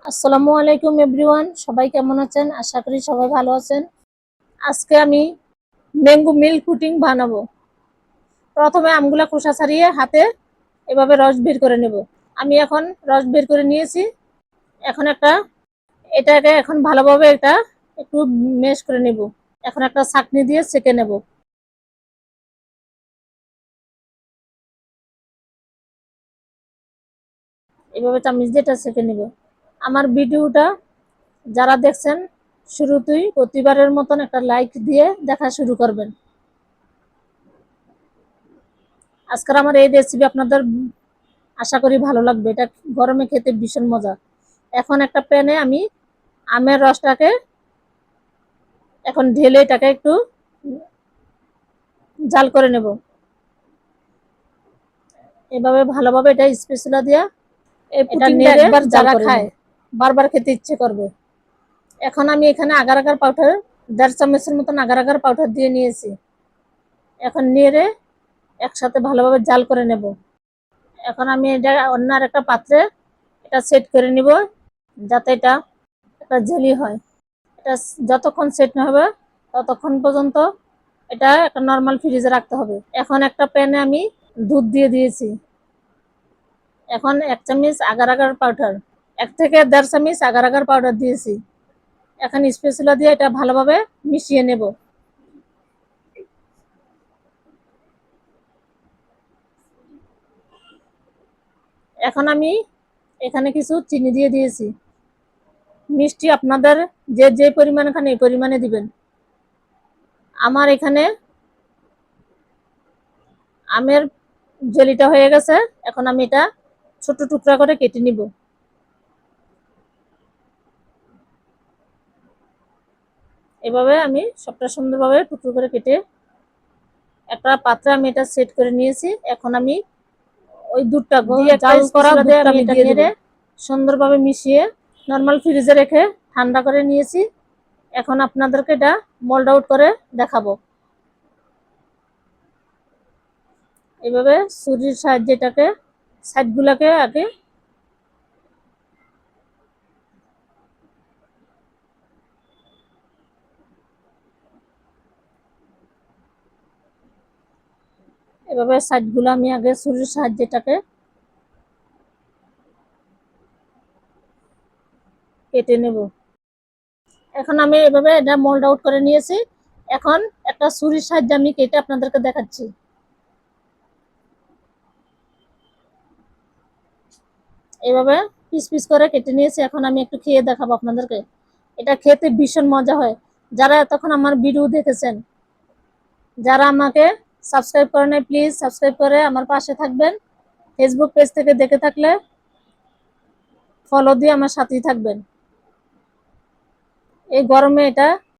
আসসালামু আলাইকুম এভরিওয়ান, সবাই কেমন আছেন? আশা করি সবাই ভালো আছেন। আজকে আমি ম্যাঙ্গো মিল্ক পুডিং বানাবো। প্রথমে আমগুলা খোসা ছাড়িয়ে হাতে এভাবে রস বের করে নেব। আমি এখন রস বের করে নিয়েছি। এখন এটাকে এখন ভালোভাবে একটু মেশ করে নেব। এখন একটা ছাঁকনি দিয়ে ছেঁকে নেব। এভাবে চামচ দিয়ে এটা ছেঁকে নেব। আমার ভিডিওটা যারা দেখছেন শুরুতেই প্রতিবারের মতন একটা লাইক দিয়ে দেখা শুরু করবেন। আজকের আমার এই রেসিপি আপনাদের আশা করি ভালো লাগবে। এটা গরমে খেতে ভীষণ মজা। এখন একটা প্যানে আমি আমের রসটাকে এখন ঢেলে এটাকে একটু জাল করে নেব। এভাবে ভালোভাবে এটা স্প্যাচুলা দিয়ে এটা নেড়ে একবার যারা খায় বারবার খেতে ইচ্ছে করবে। এখন আমি এখানে আগার আগার পাউডার 1.5 চামচের মতন আগার আগার পাউডার দিয়ে নিয়েছি। এখন নেড়ে একসাথে ভালোভাবে জাল করে নেব। এখন আমি এটা অন্য একটা পাত্রে এটা সেট করে নিব, যাতে এটা একটা জেলি হয়। এটা যতক্ষণ সেট না হবে ততক্ষণ পর্যন্ত এটা একটা নর্মাল ফ্রিজে রাখতে হবে। এখন একটা প্যানে আমি দুধ দিয়ে দিয়েছি। এখন 1 চামচ আগার আগার পাউডার, 1 থেকে 1.5 চামচ আগার আগার পাউডার দিয়েছি। এখন স্প্যাচুলা দিয়ে এটা ভালোভাবে মিশিয়ে নেব। এখন আমি এখানে কিছু চিনি দিয়ে দিয়েছি। মিষ্টি আপনাদের যে পরিমাণে খান এই পরিমাণে দিবেন। আমার এখানে আমের জেলিটা হয়ে গেছে। এখন আমি এটা ছোট টুকরা করে কেটে নিব। এভাবে আমি সবটা সুন্দরভাবে টুকরো করে কেটে একটা পাত্রে আমি এটা সেট করে নিয়েছি। এখন আমি ওই দুধটা দিয়ে জাল করা দুধটা আমি দিয়ে নেড়ে সুন্দরভাবে মিশিয়ে নর্মাল ফ্রিজে রেখে ঠান্ডা করে নিয়েছি। এখন আপনাদেরকে এটা মোল্ড আউট করে দেখাবো। এভাবে ছুরির সাহায্যে এটাকে সাইডগুলোকে আগে এভাবে সাইডগুলো আমি আগে ছুরির সাহায্যে এটাকে কেটে নেব। এখন আমি এভাবে এটা মোল্ড আউট করে নিয়েছি। এখন একটা ছুরির সাহায্যে আমি কেটে আপনাদেরকে দেখাচ্ছি। এভাবে পিস পিস করে কেটে নিয়েছি। এখন আমি একটু খেয়ে দেখাবো আপনাদেরকে। এটা খেতে ভীষণ মজা হয়। যারা এতক্ষণ আমার ভিডিও দেখেছেন, যারা আমাকে সাবস্ক্রাইব করে নাই, প্লিজ সাবস্ক্রাইব করে আমার পাশে থাকবেন। ফেসবুক পেজ থেকে দেখে থাকলে ফলো দিয়ে আমার সাথেই থাকবেন। এই গরমে এটা